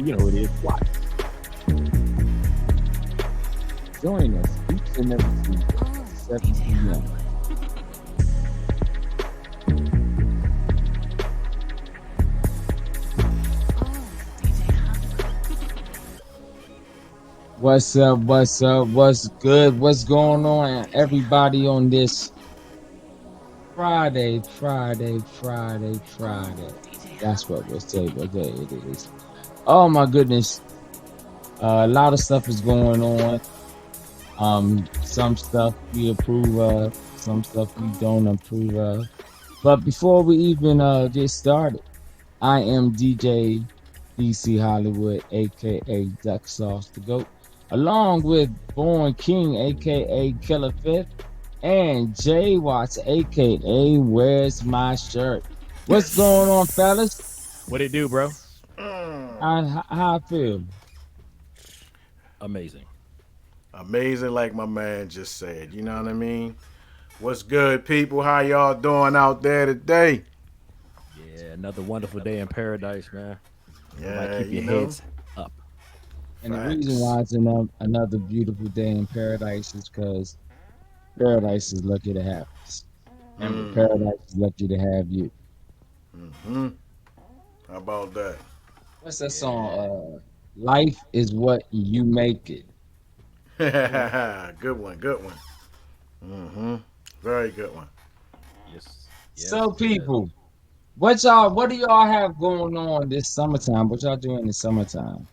You know who it is. Watch. Join us each and every Tuesday at 7 p.m. What's up? What's up? What's good? What's going on, everybody, on this Friday? That's what we'll say. What day it is? Oh my goodness! A lot of stuff is going on. Some stuff we approve of, some stuff we don't approve of. But before we even get started, I am DJ DC Hollywood, aka Duck Sauce the Goat, along with Born King, aka Killer Fifth, and Jay Watts, aka Where's My Shirt? What's going on, fellas? What it do, bro? How I feel? Amazing. Amazing, like my man just said. You know what I mean? What's good, people? How y'all doing out there today? Yeah, another wonderful day in paradise, man. Yeah, keep your you know. heads up. And the Facts. reason why it's another beautiful day in paradise is because paradise is lucky to have us. And paradise is lucky to have you. Mm-hmm. How about that? What's that song? Life is what you make it. Good one, good one. Mm-hmm. Very good one. Yes. So people, what do y'all have going on this summertime? What y'all doing in the summertime?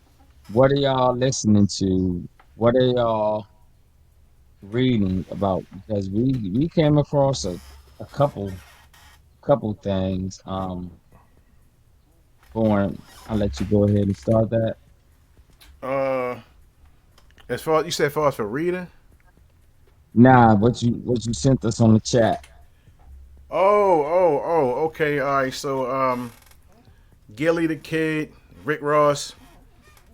What are y'all listening to? What are y'all reading about? Because we came across a couple things. Born, I'll let you go ahead and start that. Uh, as far for reading. Nah, what you sent us on the chat. Okay, all right. So, Gilly the Kid, Rick Ross,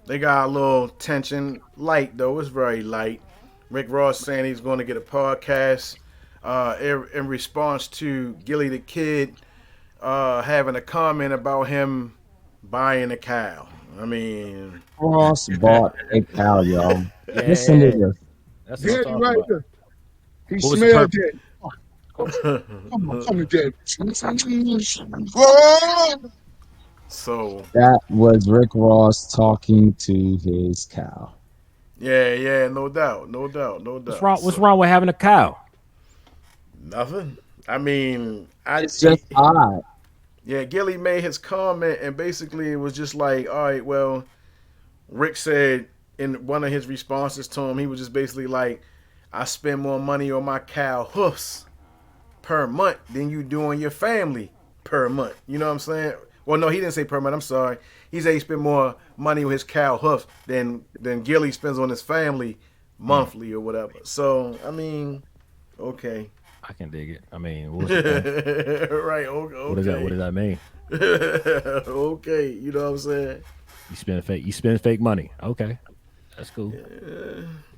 they got a little tension. Light though, it's very light. Rick Ross saying he's going to get a podcast in response to Gilly the Kid having a comment about him buying a cow. I mean, Ross bought a cow, y'all. Listen to Yeah, this. that's what I'm Daddy talking right about. there. He What was the smelled purpose? that. Come on, Daddy. so That was Rick Ross talking to his cow. yeah, no doubt, no doubt, no What's doubt. wrong? What's So wrong with having a cow? nothing. I mean, It's just odd. yeah, Gilly made his comment, and basically it was just like, all right, well, Rick said in one of his responses to him, he was just basically like, I spend more money on my cow hoofs per month than you do on your family per month. You know what I'm saying? Well, no, he didn't say per month. I'm sorry. He said he spent more money on his cow hoofs than Gilly spends on his family monthly or whatever. So, I mean, okay. I can dig it. I mean, what was the thing? Right, What does that? What okay. does that mean? Okay, you know what I'm saying? You spend fake. You spend fake money. Okay, that's cool.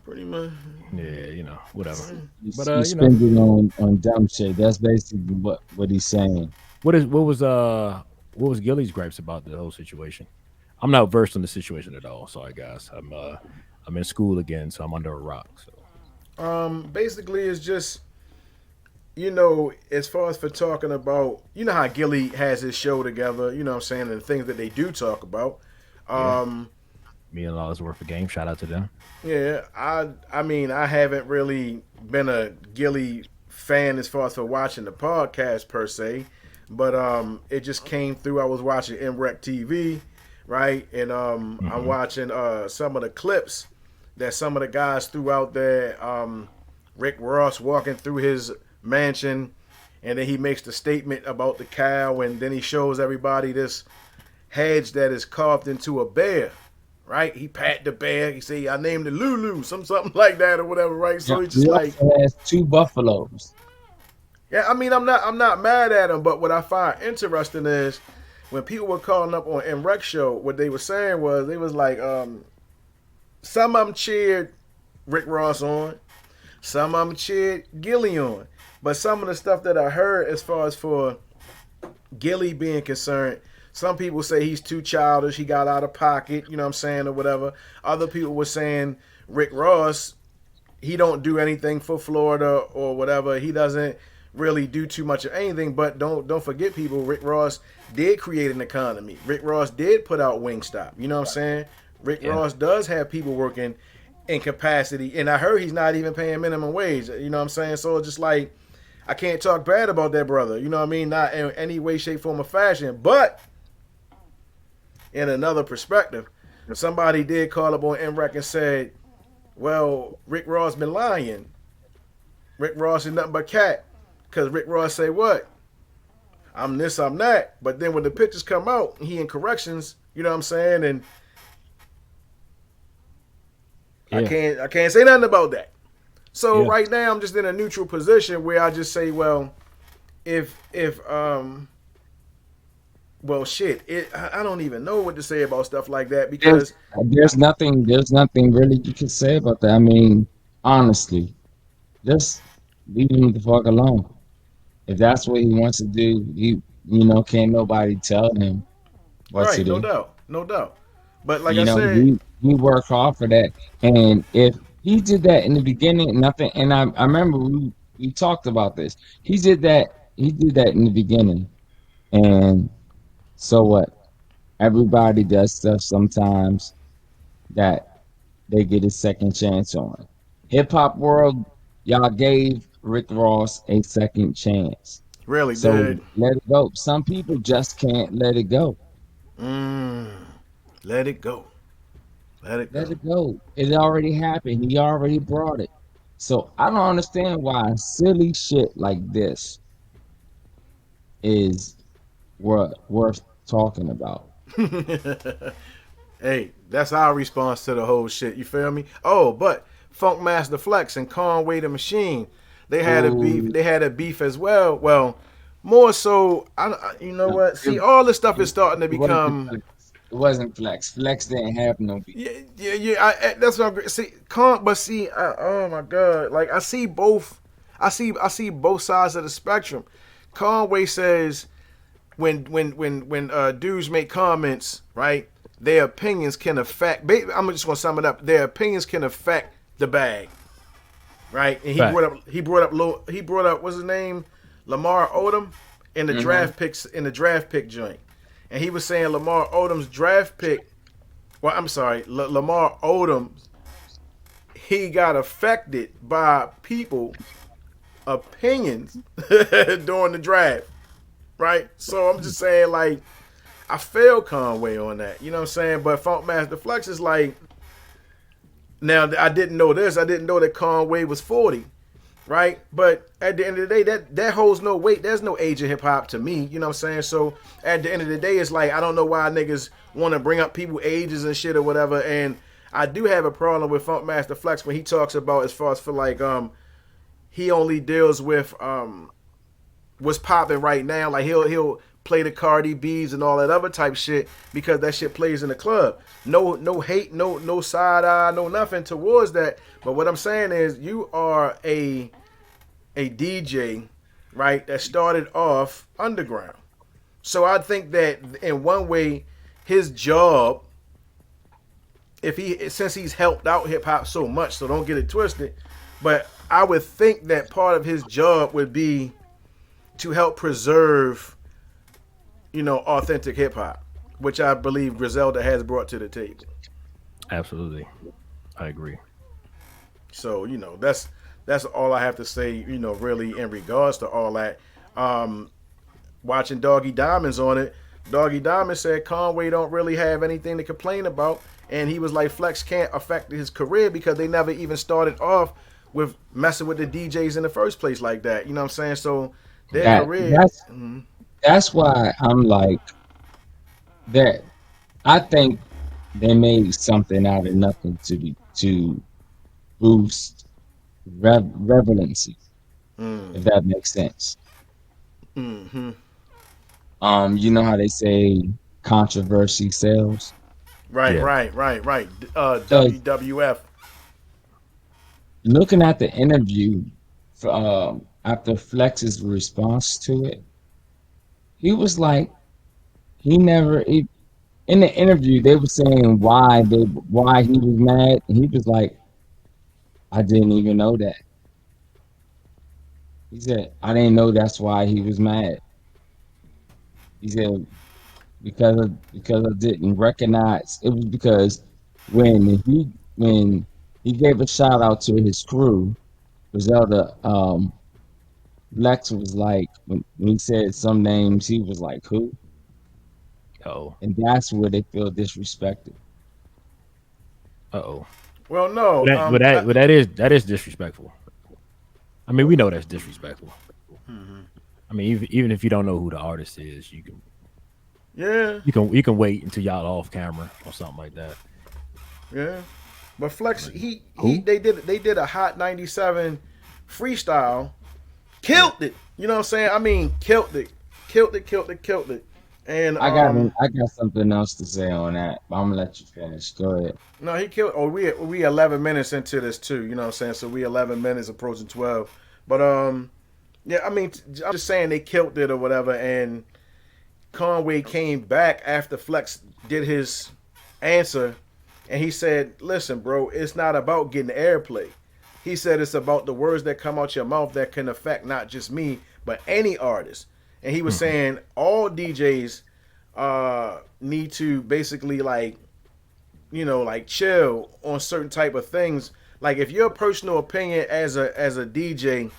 Pretty much. Yeah, whatever. You, But you spend it on dumb shit. That's basically what he's saying. what was Gilly's gripes about the whole situation? I'm not versed in the situation at all. Sorry, guys. I'm in school again, so I'm under a rock. So Basically, it's just as far as for talking about, how Gilly has his show together, you know what I'm saying, and the things that they do talk about. yeah, Um, $1,000,000 worth of game. Shout out to them. yeah, I mean, I haven't really been a Gilly fan as far as for watching the podcast per se, but it just came through. I was watching MREC TV, right, and I'm watching some of the clips that some of the guys threw out there. Rick Ross walking through his mansion, and then he makes the statement about the cow, and then he shows everybody this hedge that is carved into a bear, right? He pat the bear. He say, "I named it Lulu," something like that or whatever, right? Yeah, So it's he just like, also has two buffaloes. yeah. I mean, I'm not mad at him, but what I find interesting is when people were calling up on MREC show, what they were saying was they was like, some of them cheered Rick Ross on, some of them cheered Gilly on. But some of the stuff that I heard as far as for Gilly being concerned, Some people say he's too childish. He got out of pocket. You know what I'm saying, or whatever. Other people were saying Rick Ross, he don't do anything for Florida or whatever. He doesn't really do too much of anything. But don't forget, people. Rick Ross did create an economy. Rick Ross did put out Wingstop. You know what I'm saying? Rick Yeah. Ross does have people working in capacity, and I heard he's not even paying minimum wage. You know what I'm saying? So it's just like I can't talk bad about that brother. You know what I mean? Not in any way, shape, form, or fashion. But in another perspective, somebody did call up on MREC and said, well, Rick Ross been lying. Rick Ross is nothing but cat. Because Rick Ross say what? I'm this, I'm that. But then when the pictures come out, he in corrections, you know what I'm saying? And I Yeah. can't say nothing about that. So Yeah. right now I'm just in a neutral position where I just say, well, if well shit, I don't even know what to say about stuff like that There's because there's nothing really you can say about that. I mean, honestly, just leave him the fuck alone. If that's what he wants to do, can't nobody tell him what to right, no do. doubt, no doubt. But like I You know, said, we work hard for that. And if he did that in the beginning, nothing. And I remember we talked about this. He did that in the beginning. And so what? Everybody does stuff sometimes that they get a second chance on. Hip hop world, y'all gave Rick Ross a second chance. really So did. let it go. Some people just can't let it go. Mm, let it go. Let it Let go. it go. It already happened. He already brought it. So I don't understand why silly shit like this is worth talking about. Hey, that's our response to the whole shit. You feel me? Oh, but Funkmaster Flex and Conway the Machine, they had a beef. Ooh, They had a beef as well. Well, more so, you know no, what? it, See, all this stuff is it, starting to it wasn't become. flex. It wasn't flex. Flex didn't have no beat. Yeah, yeah, yeah. That's what I'm see. But see, oh my god, like I see both. I see both sides of the spectrum. Conway says when dudes make comments, right? Their opinions can affect. I'm just gonna sum it up. Their opinions can affect the bag, right? And Fact. he brought up what's his name, Lamar Odom, in the Hmm. draft pick joint, and he was saying Lamar Odom's draft pick. Well, I'm sorry, Lamar Odom. He got affected by people opinions during the draft, right? So I'm just saying, like, I failed Conway on that. You know what I'm saying? But Funkmaster Flex is like, now I didn't know this. I didn't know that Conway was 40, right? But at the end of the day, that holds no weight. There's no age of hip hop to me. You know what I'm saying? So at the end of the day, it's like I don't know why niggas want to bring up people ages and shit or whatever. And I do have a problem with Funkmaster Flex when he talks about as far as for like he only deals with what's popping right now. Like he'll play the Cardi B's and all that other type shit because that shit plays in the club. No hate, no side eye, no nothing towards that. But what I'm saying is you are a DJ, right, that started off underground. So I think that in one way his job, if he since he's helped out hip hop so much, so don't get it twisted, but I would think that part of his job would be to help preserve, authentic hip hop, which I believe Griselda has brought to the table. Absolutely. I agree. So that's all I have to say. Really in regards to all that. Watching Doggy Diamonds on it, Doggy Diamond said Conway don't really have anything to complain about, and he was like Flex can't affect his career because they never even started off with messing with the DJs in the first place like that. You know what I'm saying? So their That career. that's that's why I'm like that. I think they made something out of nothing to boost relevancy, if that makes sense. Mm-hmm. You know how they say controversy sells. Right, Yeah. right, right, right. Because WWF. looking at the interview after Flex's response to it, he was like, he never in the interview they were saying why he was mad, and he was like, I didn't even know that. He said, I didn't know that's why he was mad. He said because I didn't recognize it was because when he gave a shout out to his crew, Griselda, Lex was like when he said some names, he was like who, Oh, and that's where they feel disrespected. oh. Well, no, But that is disrespectful. I mean, we know that's disrespectful. I mean, even if you don't know who the artist is, yeah, you can wait until y'all off camera or something like that. yeah. But Flex, he Who? they did a Hot 97 freestyle, killed it. You know what I'm saying? I mean, killed it. And I got something else to say on that, but I'm gonna let you finish. Go ahead. no, he killed. Oh, we 11 minutes into this too. You know what I'm saying? So we 11 minutes approaching 12. But yeah, I mean, I'm just saying they killed it or whatever. And Conway came back after Flex did his answer, and he said, "Listen, bro, it's not about getting airplay." He said it's about the words that come out your mouth that can affect not just me, but any artist. And he was saying all DJs need to basically like like chill on certain type of things. Like if your personal opinion as a DJ,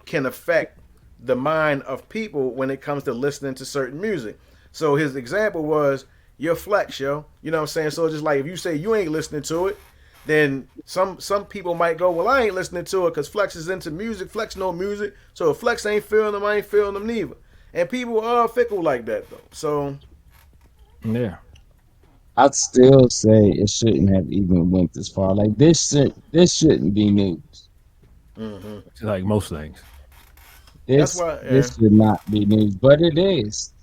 can affect the mind of people when it comes to listening to certain music. So his example was your Flex, yo. You know what I'm saying? So just like if you say you ain't listening to it, then some people might go, well, I ain't listening to it because Flex is into music. Flex know music. So if Flex ain't feeling them, I ain't feeling them neither. And people are fickle like that though. So Yeah, I'd still say it shouldn't have even went this far. Like this shouldn't be news. it's like most things. that's why, yeah. This should not be news, but it is.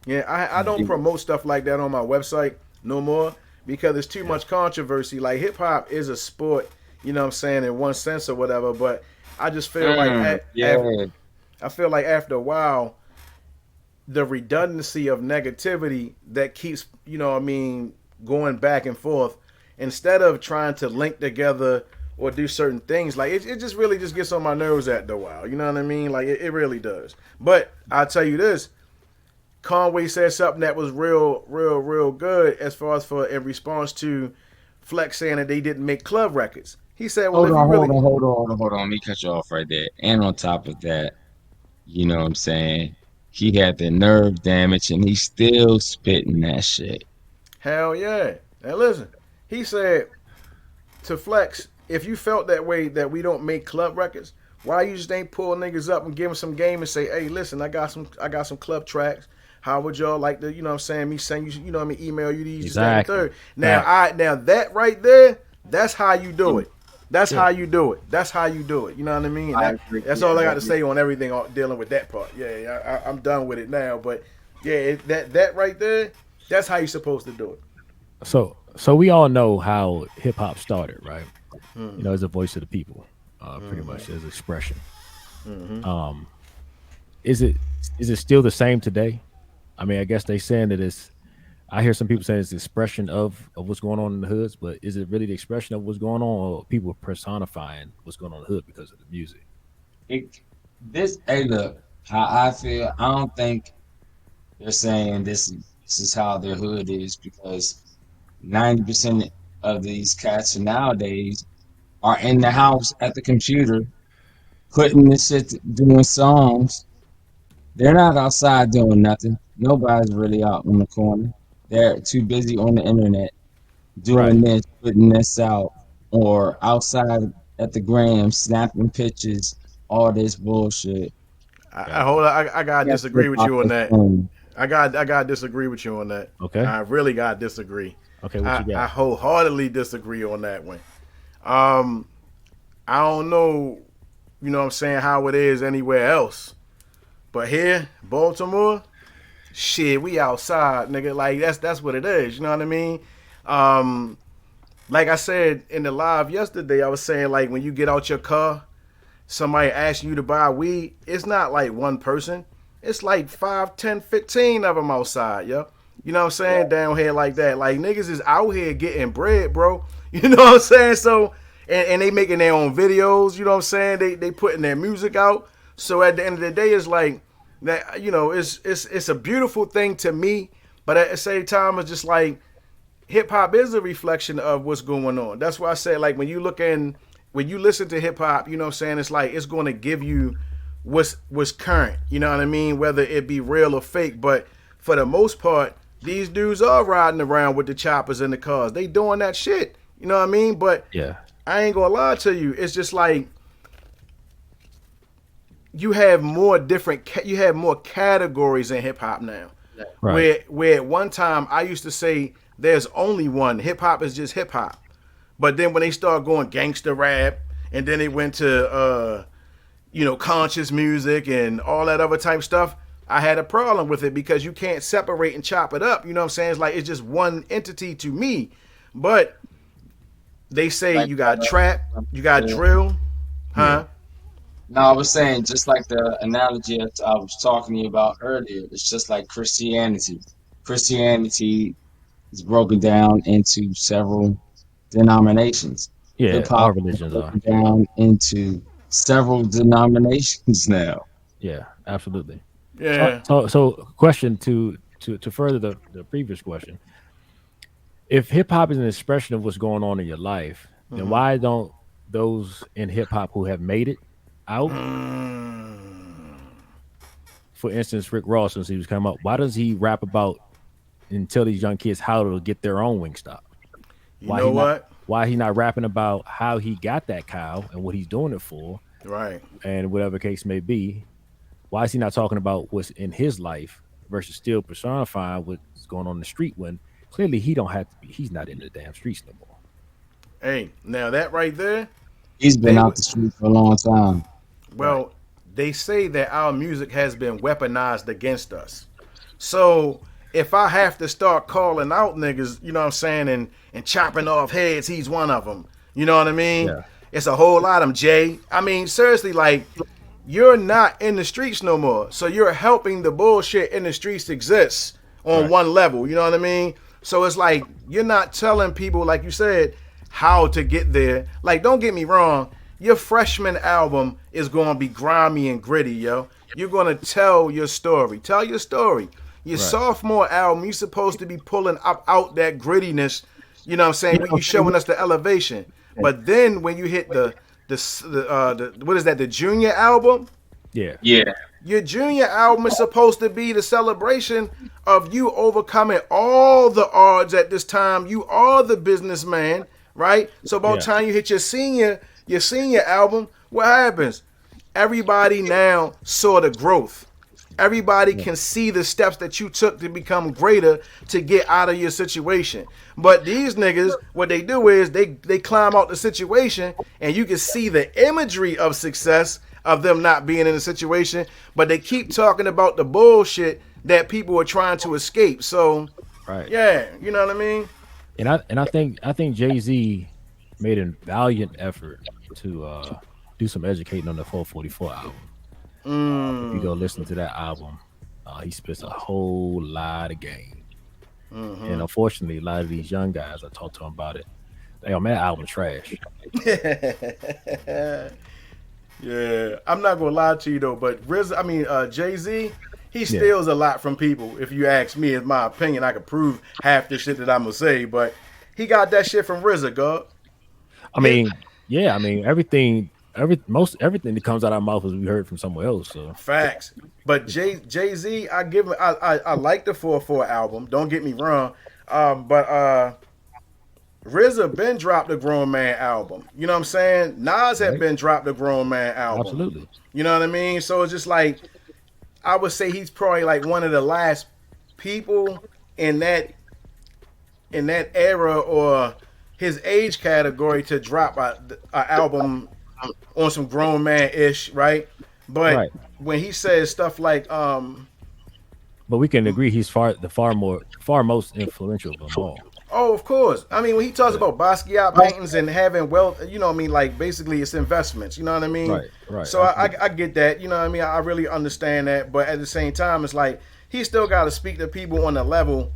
Yeah, I don't promote stuff like that on my website no more because it's too much controversy. Like hip hop is a sport, you know what I'm saying, in one sense or whatever, but I just feel like Yeah, I feel like after a while the redundancy of negativity that keeps, what I mean, going back and forth instead of trying to link together or do certain things, like it just really just gets on my nerves after a while. You know what I mean? Like it really does. But I'll tell you this, Conway said something that was real good as far as for in response to Flex saying that they didn't make club records. He said, "Well, hold if you on, really, hold on. Let me cut you off right there. And on top of that, you know what I'm saying? He had the nerve damage and he's still spitting that shit. hell yeah." And listen, he said to Flex, "If you felt that way that we don't make club records, why you just ain't pull niggas up and give them some game and say, hey, listen, I got some club tracks. How would y'all like to, what I'm saying, me send you, what I mean, email you these, this, that, and the Exactly. third. Now that right there, that's how you do it. That's Yeah. how you do it. That's how you do it. You know what I mean? I agree. That's Yeah, all I got to say on everything dealing with that part. Yeah, I'm done with it now. But yeah, that right there, that's how you're supposed to do it. So we all know how hip hop started, right? As a voice of the people, pretty much as expression. Um, is it still the same today? I mean, I guess they saying that it's. I hear some people saying it's the expression of what's going on in the hoods, but is it really the expression of what's going on, or people personifying what's going on in the hood because of the music? Hey, look, how I feel. I don't think they're saying this is how their hood is because 90% of these cats nowadays are in the house at the computer putting this shit, doing songs. They're not outside doing nothing. Nobody's really out in the corner. They're too busy on the internet Right. doing this, putting this out, or outside at the gram, snapping pictures, all this bullshit. I Gotcha. hold on, I gotta Yes, hip disagree with hop you on is that. fun. I gotta disagree with you on that. Okay. I really gotta disagree. Okay. What I, you I got? wholeheartedly disagree on that one. Um, I don't know, what I'm saying, how it is anywhere else. But here, Baltimore, shit, we outside, nigga. Like that's what it is. You know what I mean? Um, like I said in the live yesterday, I was saying like when you get out your car, somebody asking you to buy weed, it's not like one person. it's like 5, 10, 15 of them outside, yo. You know what I'm saying? Down here like that. Like niggas is out here getting bread, bro. You know what I'm saying? So and they making their own videos, you know what I'm saying? They putting their music out. So at the end of the day, it's like that, you know, it's a beautiful thing to me, but at the same time, it's just like hip hop is a reflection of what's going on. That's why I say like when you listen to hip hop, you know what I'm saying, it's like it's gonna give you what's current, you know what I mean? Whether it be real or fake, but for the most part, these dudes are riding around with the choppers and the cars. They doing that shit. You know what I mean? But Yeah. I ain't gonna lie to you. It's just like you have more categories in hip hop now. Right. Where at one time I used to say there's only one. Hip hop is just hip hop. But then when they start going gangster rap, and then they went to conscious music and all that other type stuff, I had a problem with it because you can't separate and chop it up. You know what I'm saying? It's like it's just one entity to me. But they say Like you got trap, you got drill, huh? no, I was saying just like the analogy that I was talking to you about earlier. It's just like Christianity. Christianity is broken down into several denominations. Hip Yeah. All hop is religions are. broken down into several denominations now. Yeah. Absolutely. So, Yeah. so, so question to further the previous question. If hip hop is an expression of what's going on in your life, then why don't those in hip hop who have made it out, for instance, Rick Ross, since he was coming up, why does he rap about and tell these young kids how to get their own Wingstop? You Why know he not? what? Why he not rapping about how he got that cow and what he's doing it for, Right. and whatever case may be? Why is he not talking about what's in his life versus still personifying what's going on in the street when clearly he don't have to be? He's not in the damn streets no more. Hey, now that right there, He's been they out would the street for a long time. Right. well, they say that our music has been weaponized against us. So if I have to start calling out niggas, you know what I'm saying, and chopping off heads, he's one of them. You know what I mean? Yeah. It's a whole lot of them, Jay. I mean, seriously, like you're not in the streets no more, so you're helping the bullshit in the streets exist on Right. one level. You know what I mean? So it's like you're not telling people, like you said, how to get there. Like, don't get me wrong, your freshman album is going to be grimy and gritty, yo. You're going to tell your story. Tell your story. Your Right. sophomore album, you're supposed to be pulling up out that grittiness. You know what I'm saying? You showing us the elevation. But then when you hit the what is that? The junior album. Yeah. Yeah. Your junior album is supposed to be the celebration of you overcoming all the odds at this time. You are the businessman, right? So by the Yeah. time you hit your senior album, what happens? Everybody now saw the growth. Everybody can see the steps that you took to become greater to get out of your situation. But these niggas, what they do is they climb out the situation and you can see the imagery of success of them not being in a situation, but they keep talking about the bullshit that people are trying to escape. So Right. yeah, you know what I mean? And I think Jay-Z made a valiant effort to do some educating on the 444 album. If you go listen to that album, he spits a whole lot of game. And unfortunately, a lot of these young guys, I talked to them about it. They man, that album trash. Yeah, I'm not gonna lie to you though, but Jay Z, he Yeah. steals a lot from people. If you ask me, in my opinion, I could prove half the shit that I'm gonna say, but he got that shit from RZA, God. I mean, yeah, I mean everything that comes out of our mouth is we heard from somewhere else. So Facts. But Jay Z, I like the 4/4 album. Don't get me wrong, but RZA been dropped a grown man album. You know what I'm saying? Nas had Right. been dropped a grown man album. absolutely. You know what I mean? So it's just like I would say he's probably like one of the last people in that era or his age category to drop a album on some grown man ish, right? But Right. when he says stuff like But we can agree he's far most influential of them all. Oh, of course. I mean, when he talks about Basquiat paintings and having wealth, you know what I mean? Like, basically, it's investments. You know what I mean? Right. So I get that. You know what I mean? I really understand that. But at the same time, it's like he still got to speak to people on a level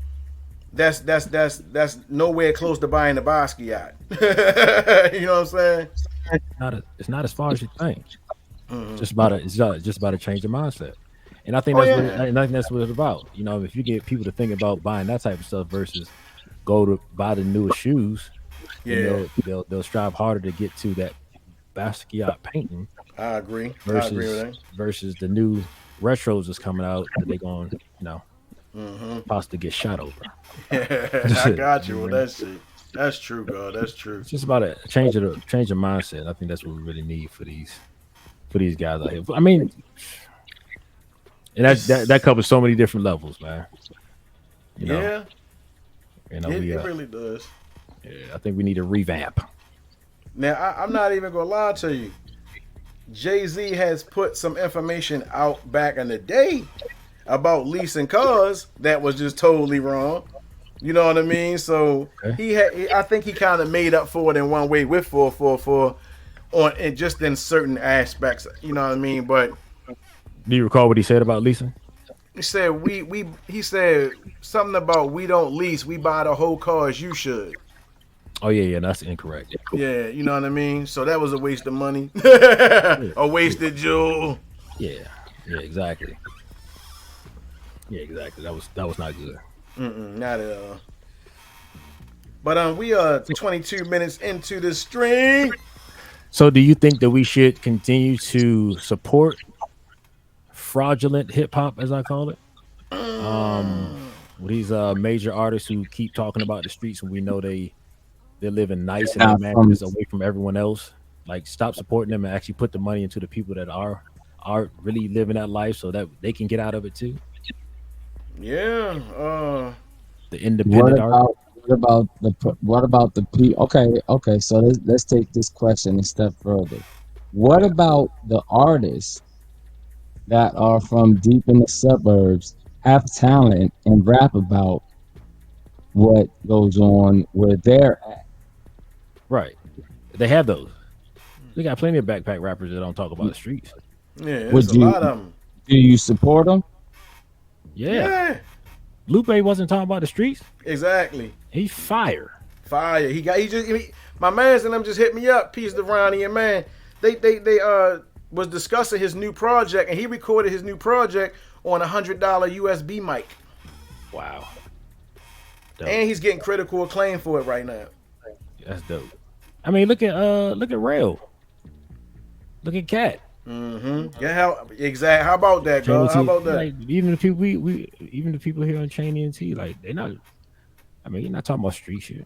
that's nowhere close to buying the Basquiat. You know what I'm saying? It's not as far as you think. Just about it's just about a change of mindset. And I think Oh that's what yeah. and I think that's what it's about. You know, if you get people to think about buying that type of stuff versus go to buy the newest shoes, then Yeah. they'll strive harder to get to that Basquiat painting I agree. I agree with versus that. the new retros that's coming out that they're going, possibly get shot over. I got You you know with what I mean? that shit. That's true, God. That's true. It's just about a change of mindset. I think that's what we really need for these guys out here. I mean, and that It's covers so many different levels, man. You know, yeah. we It really does. yeah, I think we need a revamp. Now I'm not even gonna lie to you. Jay-Z has put some information out back in the day about leasing cars that was just totally wrong. You know what I mean? So Okay. I think he kind of made up for it in one way with 444 on it just in certain aspects. You know what I mean? But Do you recall what he said about leasing? he said he said something about we don't lease, we buy the whole car as you should. Oh yeah, that's incorrect. Yeah, you know what I mean? So that was a waste of money. Yeah, A yeah, wasted jewel. yeah, yeah, exactly. Yeah, exactly. That was not good. Not at all. But we are 22 minutes into the stream. So, do you think that we should continue to support fraudulent hip hop, as I call it? With these major artists who keep talking about the streets, and we know they're living nice in their Not from mansions away from everyone else. Like, stop supporting them and actually put the money into the people that are really living that life, so that they can get out of it too. Yeah. The what independent art. about what about the people? Okay. So let's take this question a step further. What about the artists that are from deep in the suburbs, have talent, and rap about what goes on where they're at? Right. They have those. We got plenty of backpack rappers that don't talk about the streets. Yeah, there's Would a lot of them. do you support them? Yeah. Yeah. Lupe wasn't talking about the streets. Exactly. He's fire. Fire. My mans and them just hit me up, Peace to Ronnie and man. They was discussing his new project and he recorded his new project on $100 USB mic. Wow. Dope. And he's getting critical acclaim for it right now. That's dope. I mean, look at Rail. Look at Cat. Yeah, how about that, Cheney God? How T. about that? Like, even the people even the people here on Cheney and T, like they're not. I mean, you're not talking about street shit.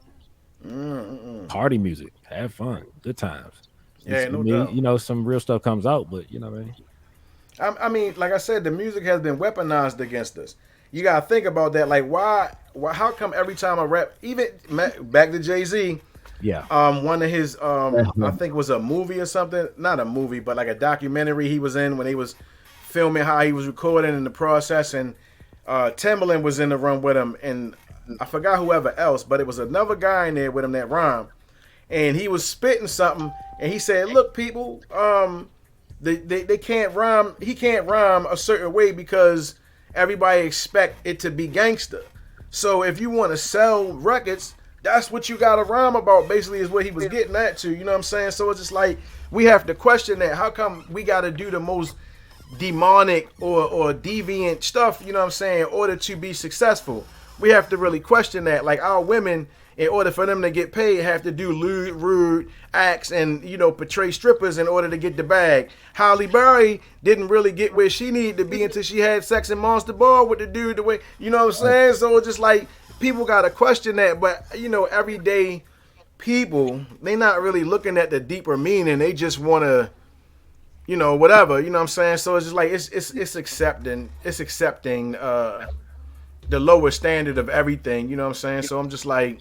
Party music, have fun, good times. Yeah, no doubt. You know, some real stuff comes out, but you know what I mean. I mean, like I said, the music has been weaponized against us. You gotta think about that. Like, why? How come every time I rap, even back to Jay-Z, Yeah. one of his, I think it was a movie or something, not a movie, but like a documentary he was in when he was filming how he was recording in the process, and Timbaland was in the room with him, and I forgot whoever else, but it was another guy in there with him that rhymed, and he was spitting something, and he said, "Look, people, they can't rhyme. He can't rhyme a certain way because everybody expect it to be gangster. So if you want to sell records, that's what you got to rhyme about." Basically, is what he was getting at to. You know what I'm saying? So it's just like we have to question that. How come we got to do the most demonic or deviant stuff? You know what I'm saying? In order to be successful, we have to really question that. Like our women, in order for them to get paid, have to do lewd, rude acts and, portray strippers in order to get the bag. Halle Berry didn't really get where she needed to be until she had sex in Monster Ball with the dude the way, you know what I'm saying? So it's just like people got to question that. But, everyday people, they not really looking at the deeper meaning. They just want to, whatever, you know what I'm saying? So it's just like it's accepting the lower standard of everything, you know what I'm saying? So I'm just like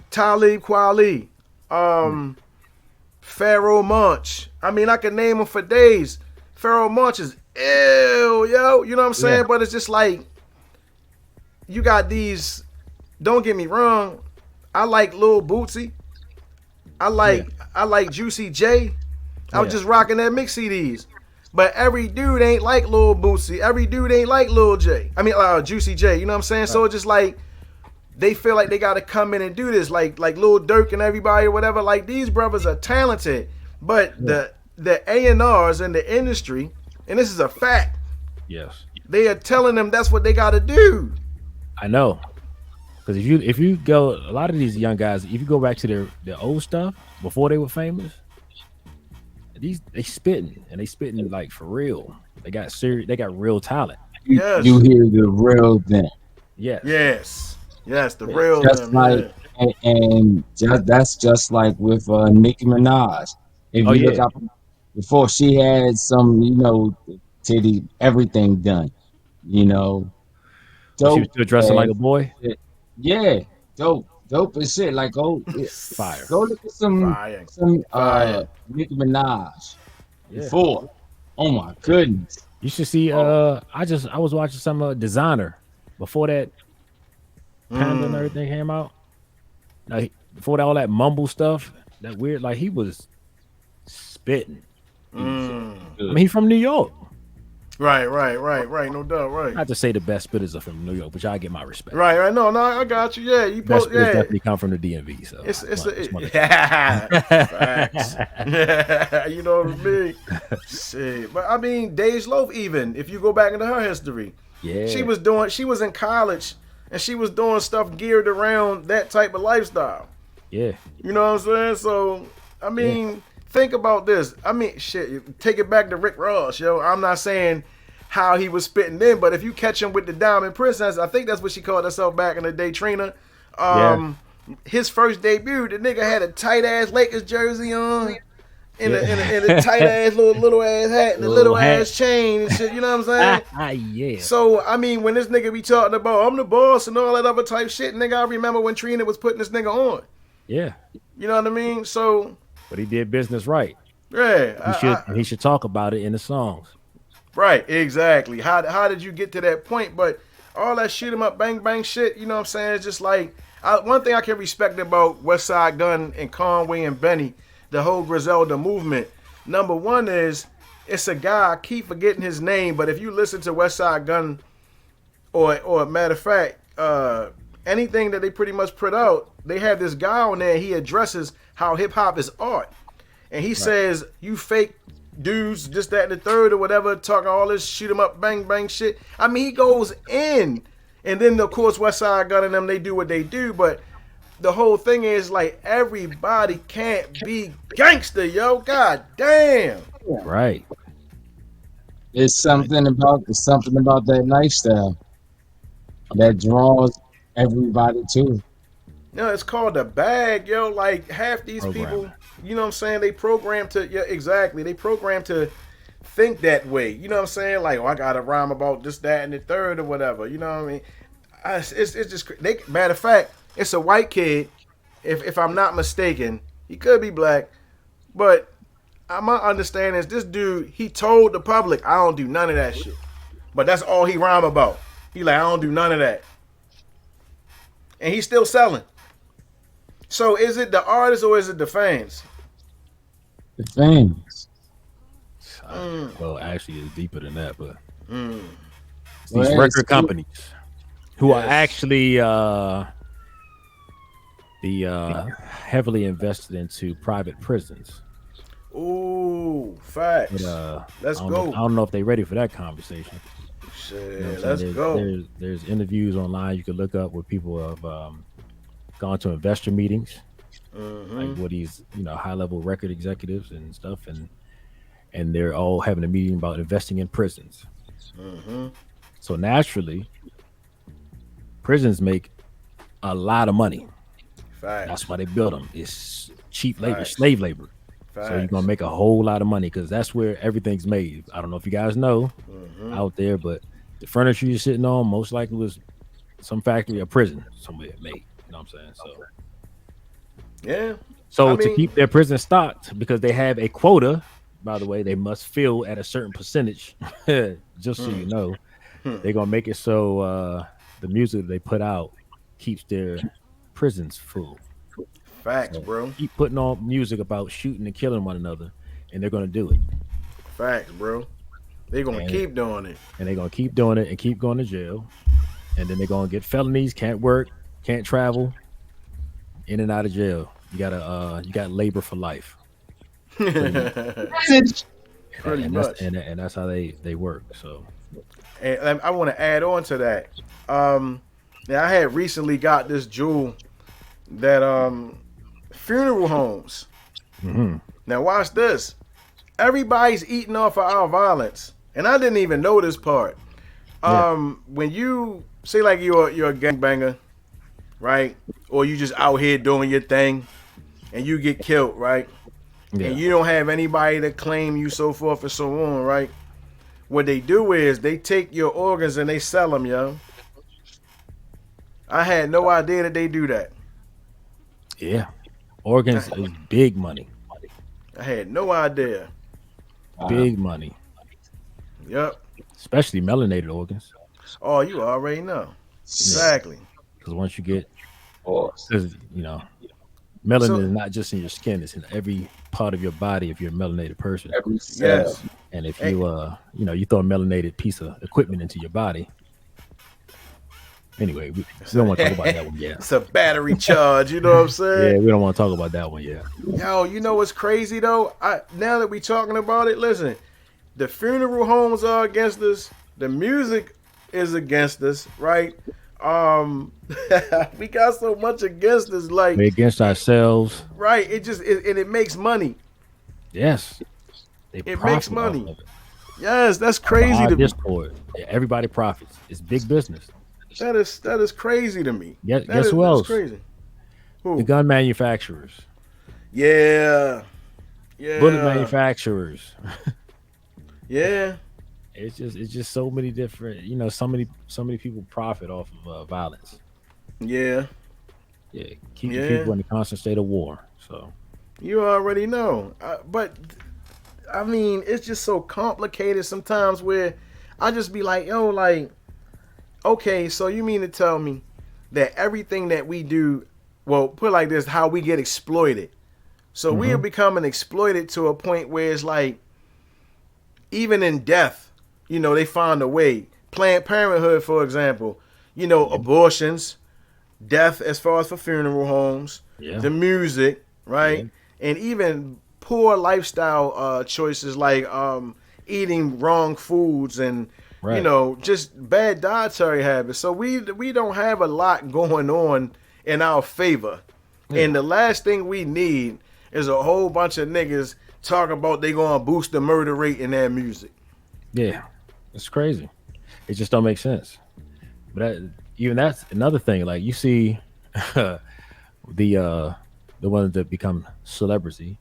Talib Kweli, Pharaoh Monch. I mean, I can name them for days. Pharaoh Monch is ill, yo. You know what I'm saying? Yeah. But it's just like you got these. Don't get me wrong. I like Lil Bootsy. I like Juicy J. I was just rocking that mix CDs. But every dude ain't like Lil Bootsy. Every dude ain't like Lil J. I mean, Juicy J. You know what I'm saying? Right. So it's just like they feel like they got to come in and do this, like Lil Durk and everybody or whatever. Like these brothers are talented, but the A&Rs in the industry, and this is a fact. Yes. They are telling them that's what they got to do. I know. Because if you go, a lot of these young guys, if you go back to their old stuff before they were famous, they spitting and they spitting like for real. They got serious. They got real talent. Yes. You hear the real them. Yes. The real just them. Like, and that's just like with Nicki Minaj. If you look up before, she had some, titty everything done. Dope. She was still dressing like a boy. Yeah, dope as shit. Like fire. Go look at some Nicki Minaj before. Oh my goodness. You should see. I was watching some Designer before that Panda and everything came out. Like before all that mumble stuff, that weird. Like he was spitting. I mean, he's from New York. Right. No doubt. Right. Not to say the best spitters are from New York, but y'all get my respect. Right. No, I got you. Yeah, you best spitters definitely come from the DMV. So facts. You know what I mean? Shit. But I mean, Dej Loaf. Even if you go back into her history, she was in college and she was doing stuff geared around that type of lifestyle. Yeah. You know what I'm saying? So I mean. Think about this. I mean, shit, take it back to Rick Ross, yo. I'm not saying how he was spitting then, but if you catch him with the Diamond Princess, I think that's what she called herself back in the day, Trina. His first debut, the nigga had a tight ass Lakers jersey on, in a tight ass little ass hat and a little ass chain and shit. You know what I'm saying? Yeah. So I mean, when this nigga be talking about I'm the boss and all that other type shit, nigga, I remember when Trina was putting this nigga on. Yeah. You know what I mean? So. But he did business right. Yeah. He should talk about it in the songs. Right, exactly. How did you get to that point? But all that shoot 'em up, bang, bang shit, you know what I'm saying? It's just like, one thing I can respect about West Side Gun and Conway and Benny, the whole Griselda movement, number one is, it's a guy, I keep forgetting his name, but if you listen to West Side Gun, or matter of fact, anything that they pretty much put out, they have this guy on there, he addresses how hip-hop is art. And he says, you fake dudes, just that and the third or whatever, talking all this shoot 'em up, bang, bang shit. I mean, he goes in. And then, of course, West Side Gun and them, they do what they do. But the whole thing is, like, everybody can't be gangster, yo. God damn. Right. It's something about that lifestyle that draws everybody to. No, it's called a bag, yo. Like half these people, you know what I'm saying? They program to, exactly. They program to think that way. You know what I'm saying? Like, I got to rhyme about this, that, and the third or whatever. You know what I mean? It's just, matter of fact, it's a white kid. If I'm not mistaken, he could be black, but my understanding is this dude, he told the public, I don't do none of that shit. But that's all he rhyme about. He like, I don't do none of that. And he's still selling. So is it the artist or is it the fans? The fans. Well, actually, it's deeper than that, but these record companies who are actually heavily invested into private prisons. Ooh, facts. But, let's go. I don't know if they're ready for that conversation. Shit, let's go. There's interviews online you can look up where people have gone to investor meetings, like with these high level record executives and stuff, and they're all having a meeting about investing in prisons. So naturally, prisons make a lot of money. Facts. That's why they build them. It's cheap labor, slave labor. Facts. So you're gonna make a whole lot of money because that's where everything's made. I don't know if you guys know out there, but the furniture you're sitting on most likely was some factory or prison somewhere made. You know what I'm saying? So yeah. So to keep their prison stocked, because they have a quota, by the way, they must fill at a certain percentage. Just so you know, they're gonna make it so the music that they put out keeps their prisons full. Facts, So bro. keep putting on music about shooting and killing one another, and they're gonna do it. Facts, bro. They gonna And keep doing it. they're gonna keep doing it and keep going to jail, and then they're gonna get felonies, can't work, can't travel, in and out of jail. You got labor for life, pretty much. Pretty And that's much. and that's how they work. So And I want to add on to that. Now I had recently got this jewel that funeral homes. mhm. Now watch this. Everybody's eating off of our violence, and I didn't even know this part. Yeah. When you say like you're a gangbanger, right, or you just out here doing your thing, and you get killed, right, Yeah. and you don't have anybody to claim you, so forth and so on, right. What they do is they take your organs and they sell them, yo. I had no idea that they do that. Yeah. Organs is big money. I had no idea. Big money. Yep. Especially melanated organs. Oh, you already know. Yeah. Exactly. Because once you get, Pause. because melanin So- is not just in your skin; it's in every part of your body. If you're a melanated person, Every cell. Yes. and if Hey. you throw a melanated piece of equipment into your body. Anyway, we don't want to talk about that one yet. It's a battery charge, you know what I'm Yeah, saying? we don't want to talk about that one yet. Yo, you know what's crazy though? Now that we talking about it, listen, the funeral homes are against us. The music is against us, right? We got so much against us, like, We're against ourselves. right? It makes money. Yes, they It profit makes money. off of it. Yes, that's crazy Our to me. Discord, everybody profits. It's big business. That is crazy to me. Guess That is- who that's else? crazy. The Who? gun manufacturers, Yeah. Yeah. bullet manufacturers. Yeah. It's just so many different. So many people profit off of violence. Yeah. Yeah, keeping Yeah. people in a constant state of war. So You already know. But I mean, it's just so complicated sometimes where I just be like, yo, like, okay, so you mean to tell me that everything that we do, well, put it like this, how we get exploited. So we are becoming exploited to a point where it's like, even in death, they find a way. Planned Parenthood, for example, abortions, death as far as for funeral homes, Yeah. the music, right? And even poor lifestyle choices like eating wrong foods and Right. just bad dietary habits. So we don't have a lot going on in our favor. And the last thing we need is a whole bunch of niggas talking about they gonna boost the murder rate in their music. yeah, it's crazy. It just don't make sense. But even that's another thing. Like you see, the ones that become celebrity,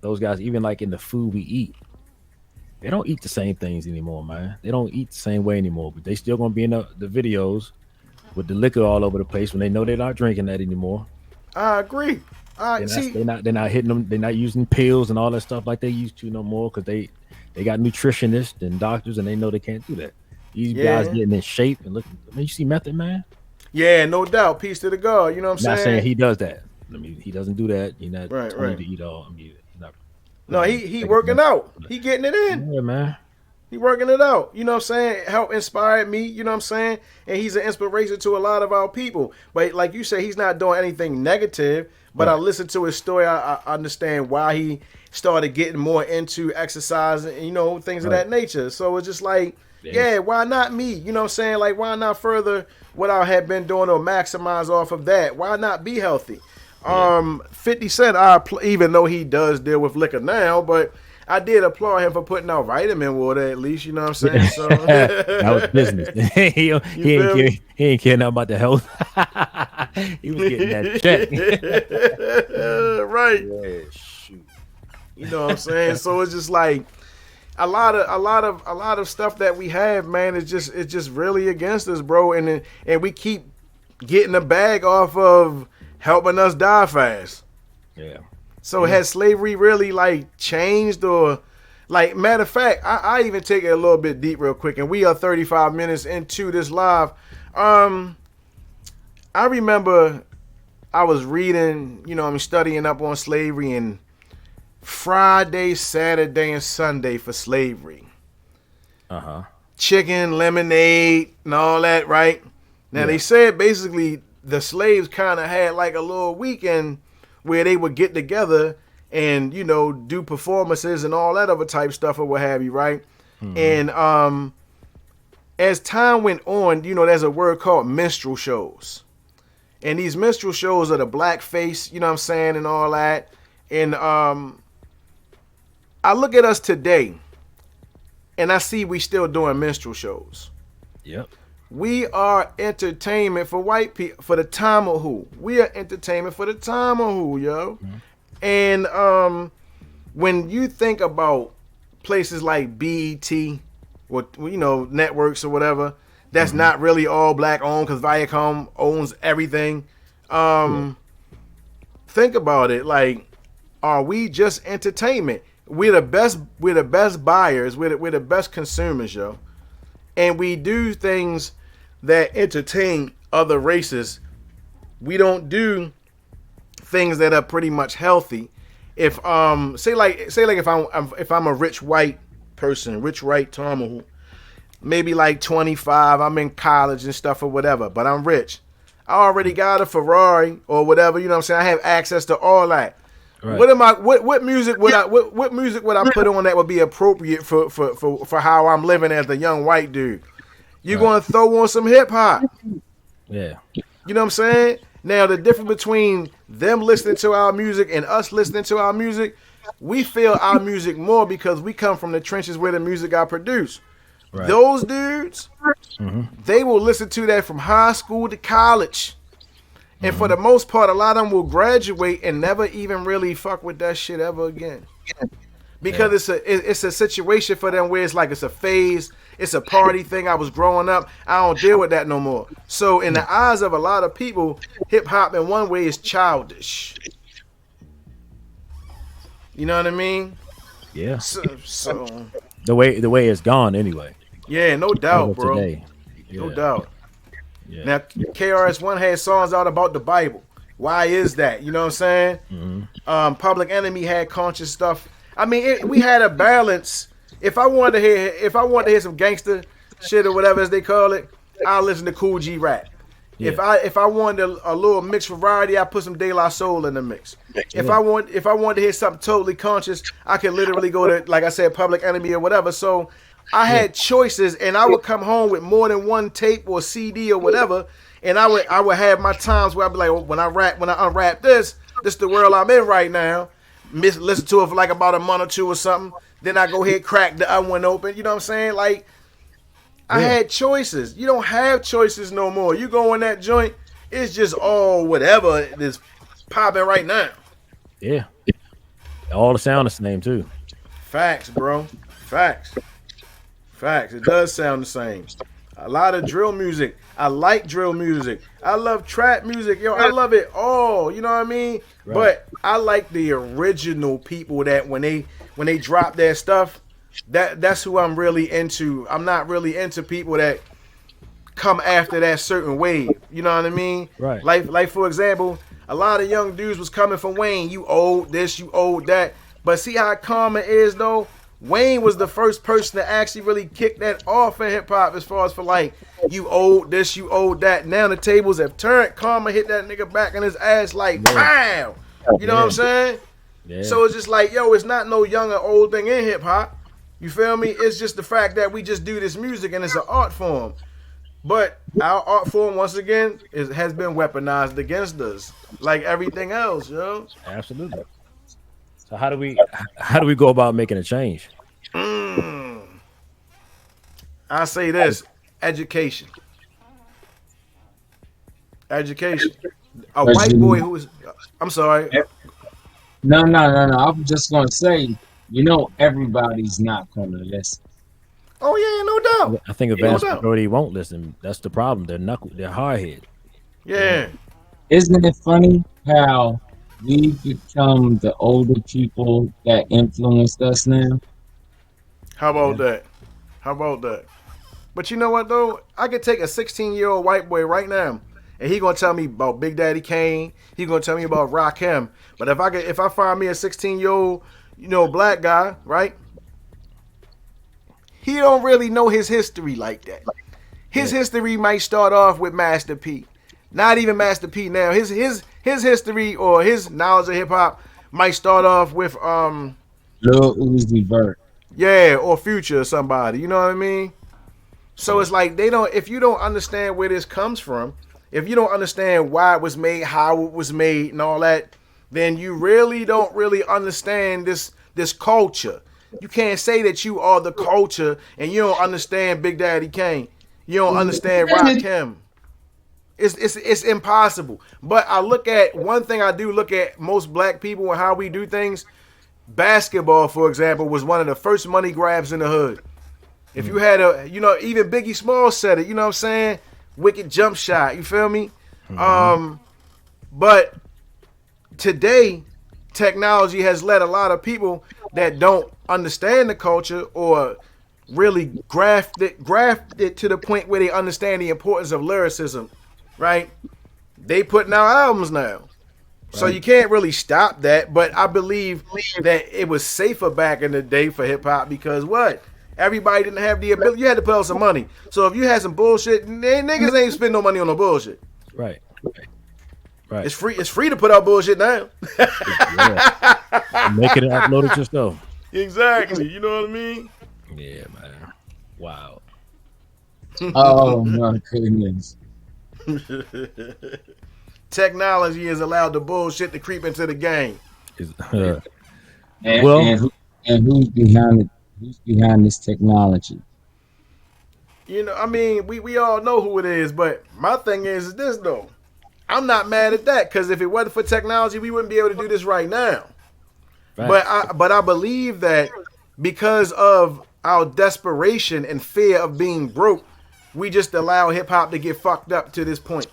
those guys, even like in the food we eat, they don't eat the same things anymore, man. They don't eat the same way anymore. But they still gonna be in the videos with the liquor all over the place when they know they're not drinking that anymore. I agree. They're not hitting them. They're not using pills and all that stuff like they used to no more because they got nutritionists and doctors and they know they can't do that. These guys getting in shape and look. I mean, you see Method Man. Yeah, no doubt. Peace to the God. You know what I'm Not saying? saying he does that. I mean, he doesn't do that. He's not Right, telling right. you to eat all. I mean, he's not. No, he working out. He getting it in. Yeah, man. He working it out. You know what I'm saying? Help inspired me. You know what I'm saying? And he's an inspiration to a lot of our people. But like you said, he's not doing anything negative. But I Right. listened to his story. I understand why he started getting more into exercise and, things of Right. that nature. So it's just like, Yeah. yeah, why not me? You know what I'm saying? Like, why not further what I had been doing or maximize off of that? Why not be healthy? 50 Cent, even though he does deal with liquor now, but I did applaud him for putting out vitamin water at least, you know what I'm saying? So That was business. he feel me? ain't care nothing about the health. He was getting that check. right. Yeah, shoot. You know what I'm saying? So it's just like a lot of stuff that we have, man, it's just really against us, bro. And we keep getting the bag off of helping us die fast. Yeah. So has slavery really like changed or Like, matter of fact, I even take it a little bit deep real quick, and we are 35 minutes into this live. I remember I was reading, I'm studying up on slavery, and Friday, Saturday, and Sunday for slavery. Chicken, lemonade, and all that, right? Now, they said basically the slaves kind of had like a little weekend where they would get together and, do performances and all that other type stuff or what have you, right? And as time went on, there's a word called minstrel shows. And these minstrel shows are the blackface, you know what I'm saying, and all that. And I look at us today, and I see we still doing minstrel shows. Yep. We are entertainment for white people, for the time of who. We are entertainment for the time of who, yo. And when you think about places like BET, or networks or whatever, that's not really all black owned because Viacom owns everything. Think about it. Like, are we just entertainment? We're the best buyers. We're the best consumers, yo. And we do things that entertain other races. We don't do things that are pretty much healthy. If say like if I'm a rich white person, rich white Tom, maybe like 25, I'm in college and stuff or whatever, but I'm rich. I already got a Ferrari or whatever, you know what I'm saying? I have access to all that. Right. What music would what music would I put on that would be appropriate for how I'm living as a young white dude? You're going to throw on some hip hop. Yeah. You know what I'm saying? Now, the difference between them listening to our music and us listening to our music, we feel our music more because we come from the trenches where the music got produced. Right. Those dudes, they will listen to that from high school to college. And for the most part, a lot of them will graduate and never even really fuck with that shit ever again. Because it's a situation for them where it's like it's a phase, it's a party thing. I was growing up, I don't deal with that no more. So in the eyes of a lot of people, hip hop in one way is childish. You know what I mean? Yeah. So the way it's gone anyway. Yeah, no doubt, bro. Yeah. No doubt. Yeah. Now, KRS-One had songs out about the Bible. Why is that? You know what I'm saying? Public Enemy had conscious stuff. I mean, we had a balance. If I wanted to hear some gangster shit or whatever as they call it, I'll listen to Cool G rap. Yeah. If I wanted a little mixed variety, I put some De La Soul in the mix. Yeah. If I wanted to hear something totally conscious, I could literally go to, like I said, Public Enemy or whatever. So I had choices, and I would come home with more than one tape or CD or whatever, and I would have my times where I'd be like, when I unwrap this is the world I'm in right now. Listen to it for like about a month or two or something. Then I go ahead, crack the other one open. You know what I'm saying? Like, I had choices. You don't have choices no more. You go in that joint, it's just all whatever is popping right now. Yeah. All the sound is the same too. Facts, bro. Facts. It does sound the same. A lot of drill music. I like drill music. I love trap music. Yo, I love it all. You know what I mean? Right. But I like the original people that when they drop their stuff, that's who I'm really into. I'm not really into people that come after that certain wave. You know what I mean? Right. Like for example, a lot of young dudes was coming from Wayne. You old this, you old that. But see how common it is though? Wayne was the first person to actually really kick that off in hip hop as far as for like, you old this, you old that. Now the tables have turned. Karma hit that nigga back in his ass like, bam. You know what I'm saying? Yeah. So it's just like, yo, it's not no young or old thing in hip hop. You feel me? It's just the fact that we just do this music and it's an art form. But our art form, once again, has been weaponized against us, like everything else, yo. Absolutely. So how do we go about making a change? I say this: education. A white boy who is, I'm sorry. No. I was just gonna say, everybody's not gonna listen. Oh yeah, no doubt. I think a vast majority won't listen. That's the problem. They're hardhead. Yeah. Isn't it funny how we become the older people that influenced us now? How about that? How about that? But you know what though? I could take a 16-year-old white boy right now, and he gonna tell me about Big Daddy Kane. He gonna tell me about Rakim. But if I find me a 16-year-old, black guy, right? He don't really know his history like that. His history might start off with Master P. Not even Master P now. His history or his knowledge of hip hop might start off with Lil Uzi Vert. yeah, or Future or somebody. You know what I mean? So it's like if you don't understand where this comes from, if you don't understand why it was made, how it was made, and all that, then you really don't really understand this culture. You can't say that you are the culture and you don't understand Big Daddy Kane. You don't understand Rakim. It's impossible. But I look at one thing. I do look at most black people and how we do things. Basketball, for example, was one of the first money grabs in the hood. If you had even Biggie Smalls said it. You know what I'm saying? Wicked jump shot. You feel me? But today, technology has led a lot of people that don't understand the culture or really graft it to the point where they understand the importance of lyricism, right? They putting out albums now. So you can't really stop that, but I believe that it was safer back in the day for hip hop because what? Everybody didn't have the ability. You had to put out some money. So if you had some bullshit, niggas ain't spend no money on no bullshit. Right. It's free to put out bullshit now. Make it and upload it yourself. Exactly. You know what I mean? Yeah, man. Wow. Oh my goodness. Technology has allowed the bullshit to creep into the game. And who's behind it? Who's behind this technology? I mean, we all know who it is, but my thing is this though. I'm not mad at that because if it wasn't for technology, we wouldn't be able to do this right now. Right. But I believe that because of our desperation and fear of being broke, we just allow hip hop to get fucked up to this point.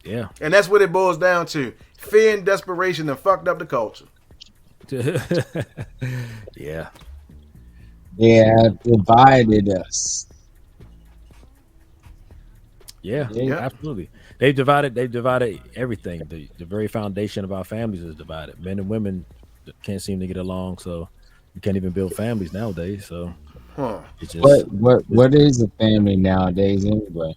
Yeah. And that's what it boils down to. Fear and desperation and fucked up the culture. Yeah. They have divided us. Yeah, absolutely. They've divided everything. The very foundation of our families is divided. Men and women can't seem to get along, so you can't even build families nowadays. So it's just what is a family nowadays anyway?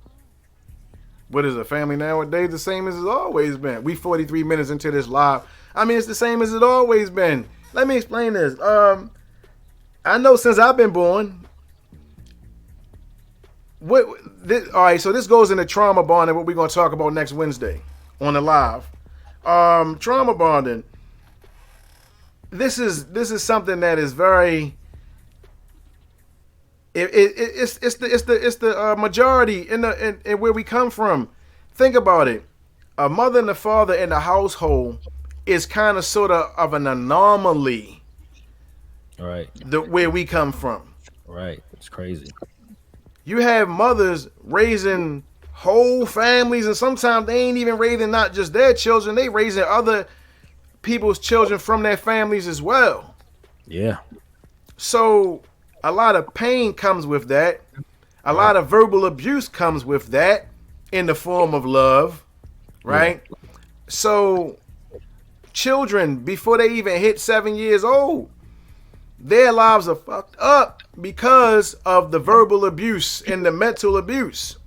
What is a family nowadays? The same as it's always been. We 43 minutes into this live. I mean, it's the same as it always been. Let me explain this. I know since I've been born. All right, so this goes into trauma bonding, what we're going to talk about next Wednesday on the live. Trauma bonding. This is something that is very. It's the majority in where we come from. Think about it. A mother and a father in the household is kind of sort of an anomaly. All right. Where we come from. Right. It's crazy. You have mothers raising whole families, and sometimes they ain't even raising not just their children, they raising other people's children from their families as well. Yeah. So a lot of pain comes with that. A lot of verbal abuse comes with that in the form of love, right? Yeah. So children, before they even hit 7 years old, their lives are fucked up because of the verbal abuse and the mental abuse.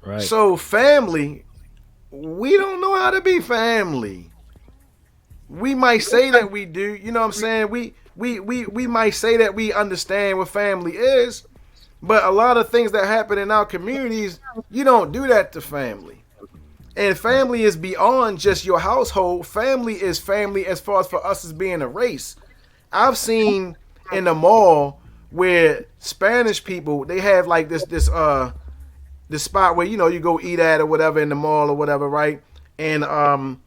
Right. So family, we don't know how to be family. We might say that we do, you know what I'm saying? We might say that we understand what family is, but a lot of things that happen in our communities, you don't do that to family. And family is beyond just your household. Family is family as far as for us as being a race. I've seen in the mall where Spanish people, they have like this spot where, you go eat at or whatever in the mall or whatever, right? And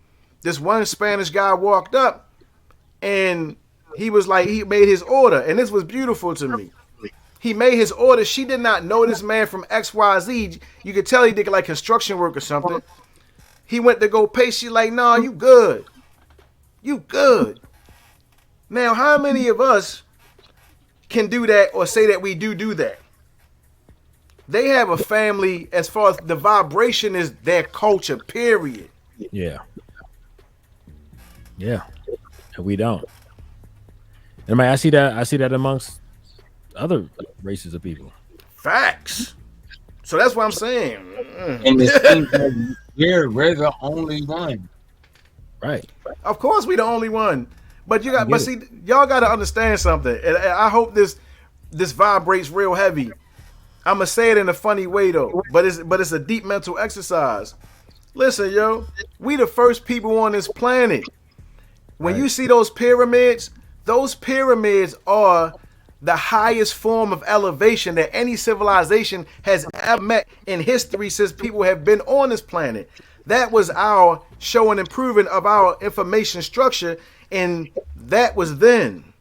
this one Spanish guy walked up and he was like, he made his order, and this was beautiful to me. He made his order. She did not know this man from XYZ. You could tell he did like construction work or something. He went to go pay. She like, nah, you good. You good. Now, how many of us can do that or say that we do that. They have a family as far as the vibration is their culture, period. Yeah. Yeah. And we don't. And man, I see that amongst other races of people. Facts. So that's what I'm saying. And it seems like we're the only one. Right. Of course we the only one. But see, y'all gotta understand something. And I hope this vibrates real heavy. I'ma say it in a funny way though, but it's a deep mental exercise. Listen, yo, we the first people on this planet. When you see those pyramids are the highest form of elevation that any civilization has ever met in history since people have been on this planet. That was our showing and proving of our information structure, and that was then.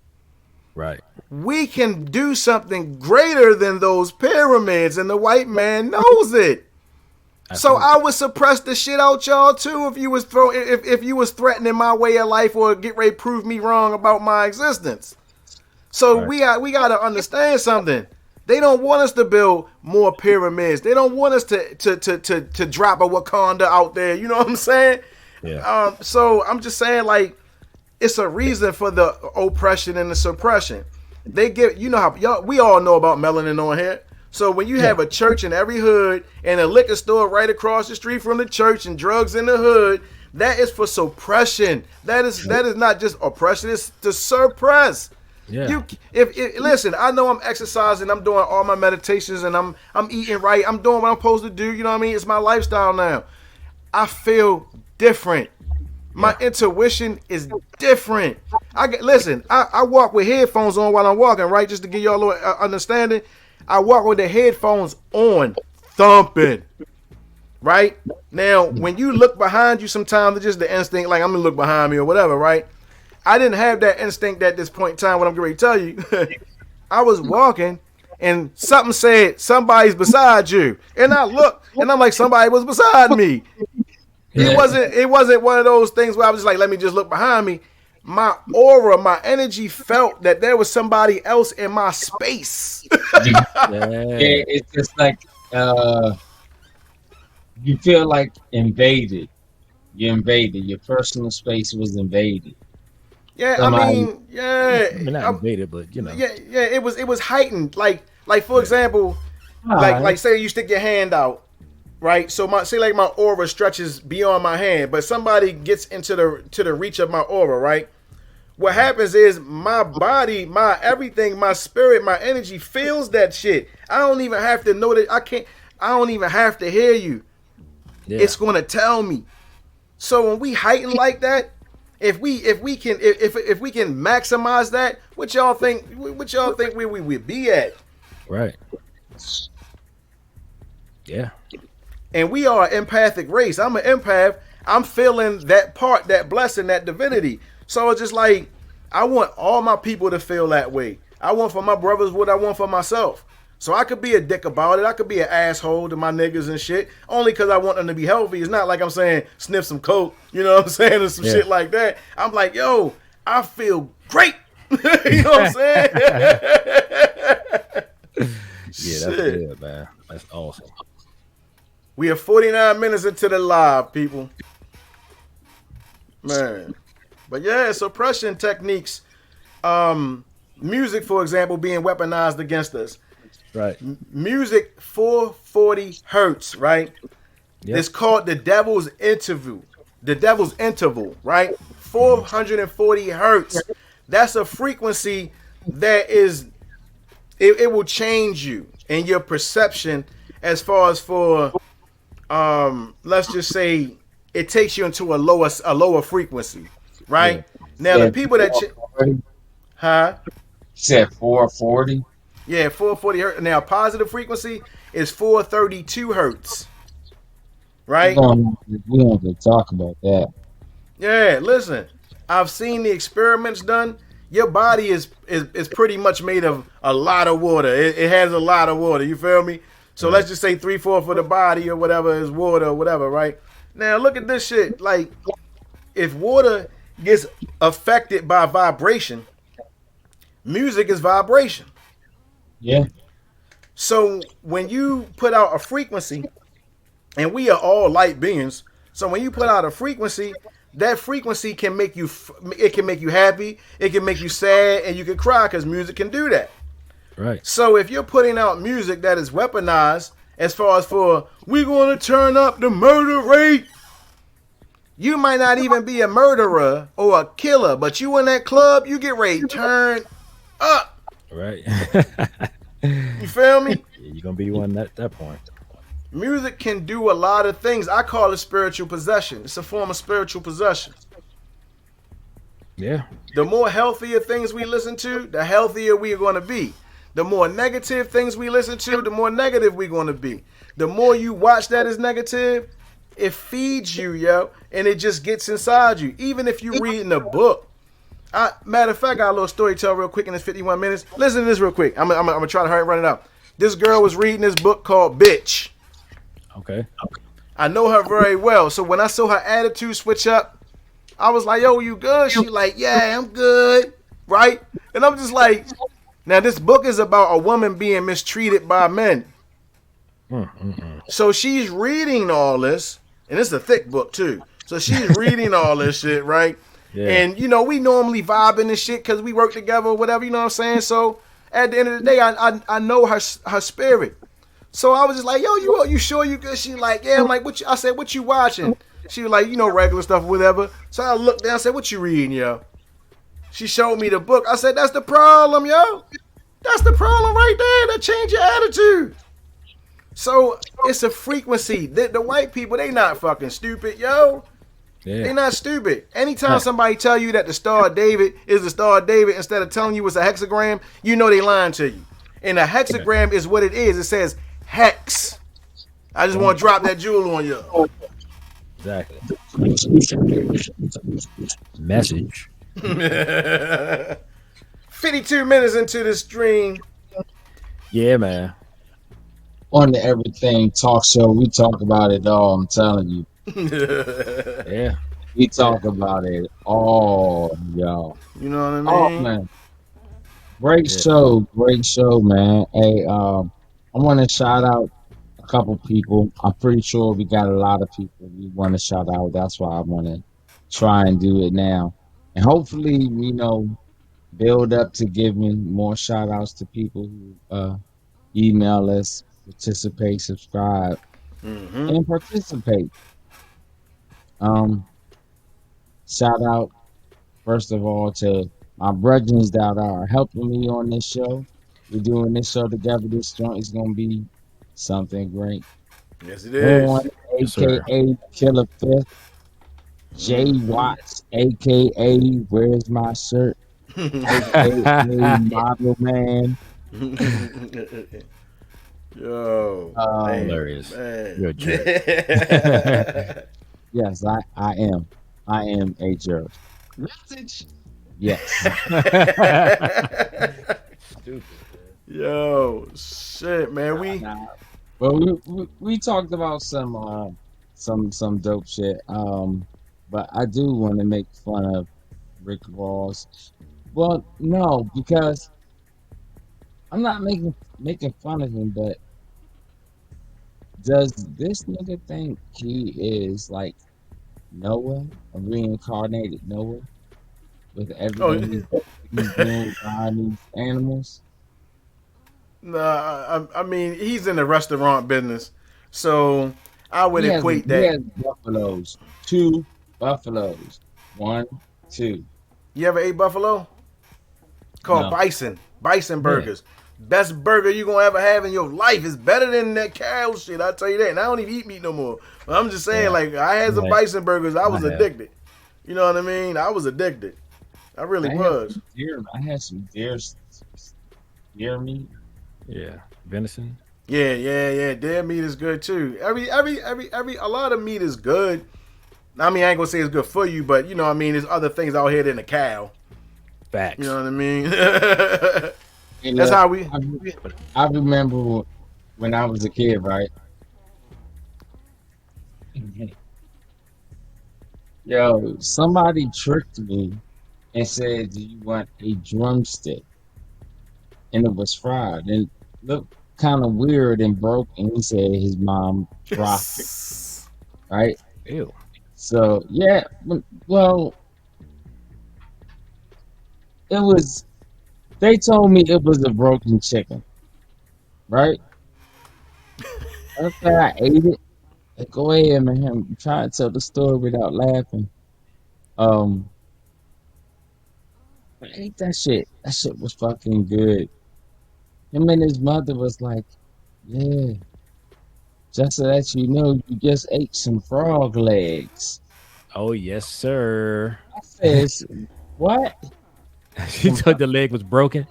Right. We can do something greater than those pyramids, and the white man knows it. So I would suppress the shit out y'all too if you was threatening my way of life or get ready to prove me wrong about my existence. So we got to understand something. They don't want us to build more pyramids. They don't want us to drop a Wakanda out there. You know what I'm saying? Yeah. So I'm just saying, like, it's a reason for the oppression and the suppression. They give, you know how we all know about melanin on here. So when you have a church in every hood and a liquor store right across the street from the church and drugs in the hood, that is for suppression. That is not just oppression. It's to suppress. Yeah. Listen, I know I'm exercising, I'm doing all my meditations, and I'm eating right. I'm doing what I'm supposed to do. You know what I mean? It's my lifestyle now. I feel different. My intuition is different. I walk with headphones on while I'm walking, right? Just to give y'all a little understanding. I walk with the headphones on, thumping. Right? Now, when you look behind you sometimes, it's just the instinct, like I'm going to look behind me or whatever, right? I didn't have that instinct at this point in time, what I'm going to tell you. I was walking, and something said, somebody's beside you. And I looked, and I'm like, somebody was beside me. It wasn't one of those things where I was just like, let me just look behind me. My aura, my energy felt that there was somebody else in my space. It's just like you feel like invaded. You're invaded. Your personal space was invaded. Yeah, Somebody, Not invaded, but you know. Yeah, it was heightened. Like for example, like say you stick your hand out. Right, so my aura stretches beyond my hand, but somebody gets into the reach of my aura, right? What happens is my body, my everything, my spirit, my energy feels that shit. I don't even have to know that. I don't even have to hear you. Yeah. It's gonna tell me. So when we heighten like that, if we can maximize that, what y'all think where we would be at? Right. Yeah. And we are an empathic race. I'm an empath. I'm feeling that part, that blessing, that divinity. So it's just like, I want all my people to feel that way. I want for my brothers what I want for myself. So I could be a dick about it. I could be an asshole to my niggas and shit, only because I want them to be healthy. It's not like I'm saying sniff some coke, you know what I'm saying, or some shit like that. I'm like, yo, I feel great. You know what I'm saying? Yeah, that's good, man. That's awesome. We are 49 minutes into the live, people. Man. But yeah, suppression techniques. Music, for example, being weaponized against us. Right. Music, 440 hertz, right? Yep. It's called the devil's interval. The devil's interval, right? 440 hertz. That's a frequency that is, it will change you and your perception as far as for, let's just say it takes you into a lower frequency, right? Yeah. Now the people that, said 440. Yeah, 440 hertz. Now positive frequency is 432 hertz, right? We don't have to talk about that. Yeah, listen, I've seen the experiments done. Your body is pretty much made of a lot of water. It has a lot of water. You feel me? So let's just say 3/4 of the body or whatever is water or whatever, right? Now look at this shit. Like, if water gets affected by vibration, music is vibration. Yeah. So when you put out a frequency, and we are all light beings, so when you put out a frequency, that frequency can make you it can make you happy, it can make you sad, and you can cry because music can do that. Right. So if you're putting out music that is weaponized as far as for we're going to turn up the murder rate, you might not even be a murderer or a killer, but you in that club, you get ready to turn up. Right. You feel me? You're gonna be one at that point. Music can do a lot of things. I call it spiritual possession. It's a form of spiritual possession. Yeah. The more healthier things we listen to, the healthier we are going to be. The more negative things we listen to, the more negative we're going to be. The more you watch that is negative, it feeds you, yo, and it just gets inside you. Even if you're reading a book. Matter of fact, I got a little story to tell real quick in this 51 minutes. Listen to this real quick. I'm gonna try to hurry and run it out. This girl was reading this book called Bitch. Okay. I know her very well. So when I saw her attitude switch up, I was like, yo, you good? She like, yeah, I'm good. Right? And I'm just like, now this book is about a woman being mistreated by men. So she's reading all this, and it's a thick book too. So she's reading all this shit, right? Yeah. And you know, we normally vibing and shit because we work together or whatever, you know what I'm saying? So at the end of the day, I know her spirit. So I was just like, yo, you sure you good? She like, yeah. I'm like, what? I said, what you watching? She was like, you know, regular stuff, whatever. So I looked down, I said, what you reading, yo? She showed me the book. I said, that's the problem, yo. That's the problem right there. That change your attitude. So it's a frequency. The white people, they not fucking stupid, yo. Yeah. They not stupid. Anytime somebody tell you that the Star of David is the Star of David instead of telling you it's a hexagram, you know they lying to you. And a hexagram is what it is. It says hex. I just want to drop that jewel on you. Exactly. Message. 52 minutes into the stream. Yeah, man. On the Everything Talk Show, we talk about it all. I'm telling you, Yeah. we talk about it all, y'all. You know what I Oh mean? man, great Yeah. show, man. Hey, I want to shout out a couple people. I'm pretty sure we got a lot of people we want to shout out. That's why I want to try and do it now, and hopefully, build up to giving more shout outs to people who email us, participate, subscribe, Mm-hmm. and participate. Um, Shout out first of all to my brethren that are helping me on this show. We're doing this show together. This joint is gonna be something great. Yes, it Horn, is. Yes, sir. aka Killer Fifth, Jay Mm-hmm. Watts, aka Where's My Shirt, aka Model Man. Yo, Um, man, Hilarious. man. You're a jerk. yes, I am. I am a jerk. Message. Yes. Stupid. Yo, shit, man. Nah, but we talked about some dope shit. But I do want to make fun of Rick Ross. Well, no, because I'm not making fun of him, but does this nigga think he is like Noah, a reincarnated Noah, with Oh, everything he's doing behind these animals? nah. I mean, he's in the restaurant business, so I would equate He that. has buffaloes, 2 buffaloes, 1, 2. You ever ate buffalo? Called No, Bison Yeah. burgers. Best burger you gonna ever have in your life. Is better than that cow shit. I tell you that. And I don't even eat meat no more. But I'm just saying, Yeah. like I had some Right. bison burgers. I was I have. addicted. You know what I mean? I was addicted. I really I had was. some deer. I had some deer meat. Yeah. Venison. Yeah. Dead meat is good too. A lot of meat is good. I mean, I ain't gonna say it's good for you, but you know what I mean. There's other things out here than a cow. You Facts. know what I mean? And That's how we. I remember when I was a kid, right? Yo, somebody tricked me and said, "Do you want a drumstick?" and it was fried and looked kind of weird and broken. He said his mom dropped it, right? Ew. So yeah, well, it was. They told me it was a broken chicken, right? After I ate it, go ahead, man. I'm trying to tell the story without laughing. Um, I ate that shit. That shit was fucking good. Him and his mother was like, "Yeah, just to let you know, you just ate some frog legs." Oh yes, sir. I says, "What?" She told the leg was broken.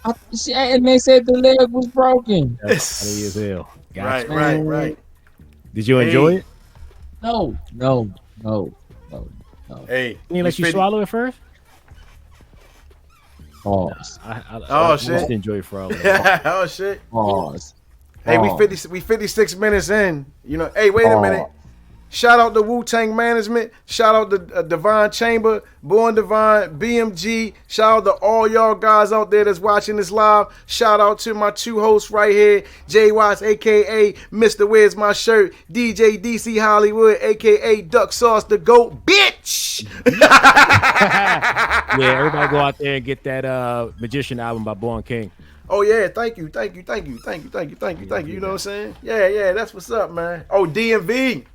And they said the leg was broken. That's funny as hell. Right, Gotcha. right, Man, right. Did you enjoy Hey. it? no, no, no, no, no. Hey, Didn't let you swallow it first? Pause. Oh, I shit. just enjoy frog legs. Oh shit. Pause. Hey, we Pause. 56 minutes in. You know, hey, wait a minute. Shout out to Wu-Tang Management. Shout out to Divine Chamber, Born Divine, BMG. Shout out to all y'all guys out there that's watching this live. Shout out to my two hosts right here, Jay Watts, a.k.a. Mr. Where's My Shirt, DJ DC Hollywood, a.k.a. Duck Sauce the GOAT, bitch! Yeah, everybody go out there and get that Magician album by Born King. Oh, yeah, thank you. You know what I'm saying? Yeah, that's what's up, man. Oh, DMV.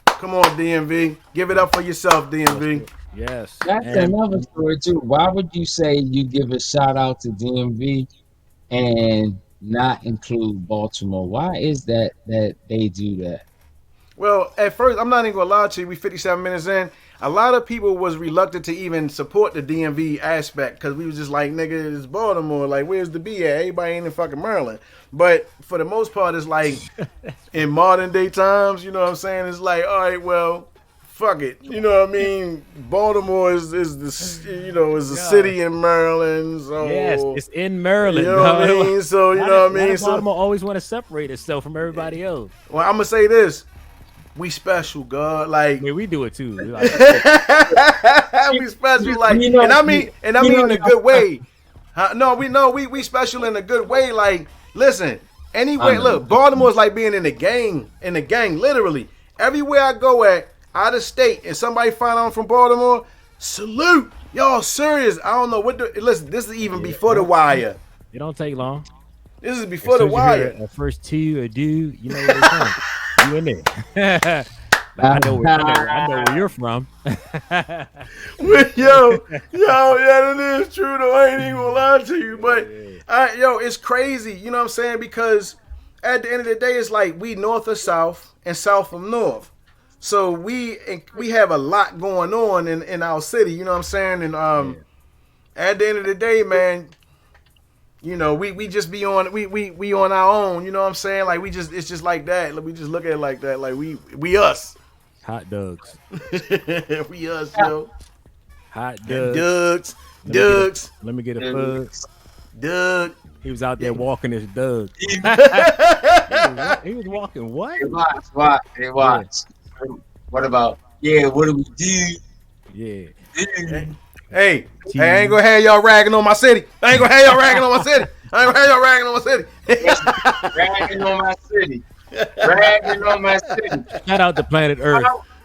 Come on, DMV. Give it up for yourself, DMV. Yes. That's another story too. Why would you say you give a shout out to DMV and not include Baltimore? Why is that they do that? Well, at first, I'm not even gonna lie to you. We 57 minutes in. A lot of people was reluctant to even support the DMV aspect because we was just like, nigga, it's Baltimore. Like, where's the B at? Everybody ain't in fucking Maryland. But for the most part, it's like in modern day times, you know what I'm saying? It's like, all right, well, fuck it. You know what I mean? Baltimore is the is a city in Maryland. So yes, it's in Maryland. You know what I mean? So you know what I mean? So Baltimore always want to separate itself from everybody else. Well, I'm gonna say this. We special, God. Like, I mean, we do it too. Like, we special, like, You know, and I mean in a you good way. We special in a good way. Like, listen, anyway, look, Baltimore's like being in the gang, literally. Everywhere I go out of state, and somebody find out I'm from Baltimore, salute. Y'all serious? I don't know what. Listen, this is even before the wire. it don't take long. This is before the wire. A first two, a dude, you know where it's from. You in there. I know where you're from. Yeah, that is true though. I ain't even gonna lie to you, but it's crazy. You know what I'm saying? Because at the end of the day, it's like we north or south and south from north. So we have a lot going on in our city. You know what I'm saying? And at the end of the day, man, you know, we just be on we on our own. You know what I'm saying? Like it's just like that. Like, we just look at it like that. Like we us. Hot dogs. We us, yo. Hot dogs. Dugs. Let me get a fug. Doug. He was out there walking his dog. He was walking what? Hey, watch. What about? Yeah, what do we do? Yeah. Hey, I ain't gonna have y'all ragging on my city. Ragging on my city. Shout out to Planet Earth.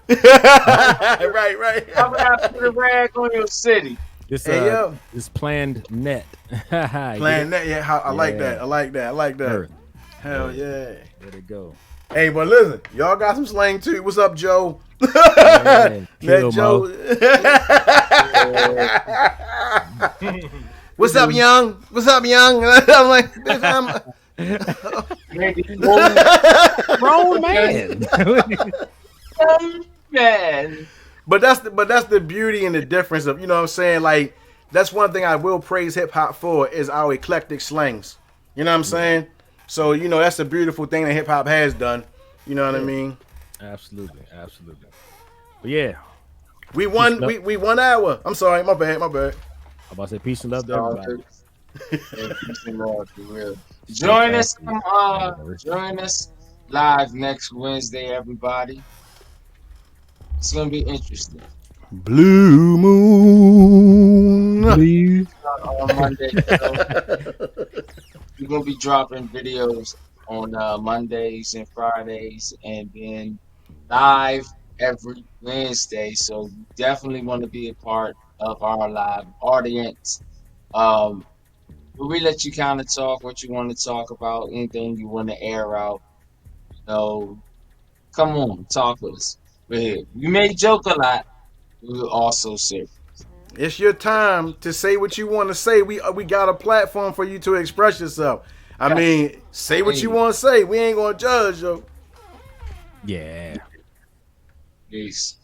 right. How about I put a rag on your city? This yo. this planned net. Playing that, yeah. I like that. Earth. Hell yeah. There they go. Hey, but listen, y'all got some slang too. What's up, Joe? Yeah, That Joe. What's up, young? I'm like, bitch, Grown man. Man. But that's the beauty and the difference of, you know what I'm saying? Like, that's one thing I will praise hip hop for is our eclectic slangs. You know what I'm saying? So, you know, that's a beautiful thing that hip hop has done. You know what I mean? Absolutely. But yeah, We won 1 hour. I'm sorry, my bad. I'm about to say peace and love to everybody. Join us live next Wednesday, everybody. It's gonna be interesting. Blue Moon. Please. On Monday, we're gonna be dropping videos on Mondays and Fridays, and then live every Wednesday. So you definitely want to be a part of our live audience. Um, but we let you kind of talk what you want to talk about, anything you want to air out. So come on, talk with us. We're here. We may joke a lot. We're also serious. It's your time to say what you want to say. We got a platform for you to express yourself. I mean, say what you want to say. We ain't gonna judge, yo. Yeah. Peace.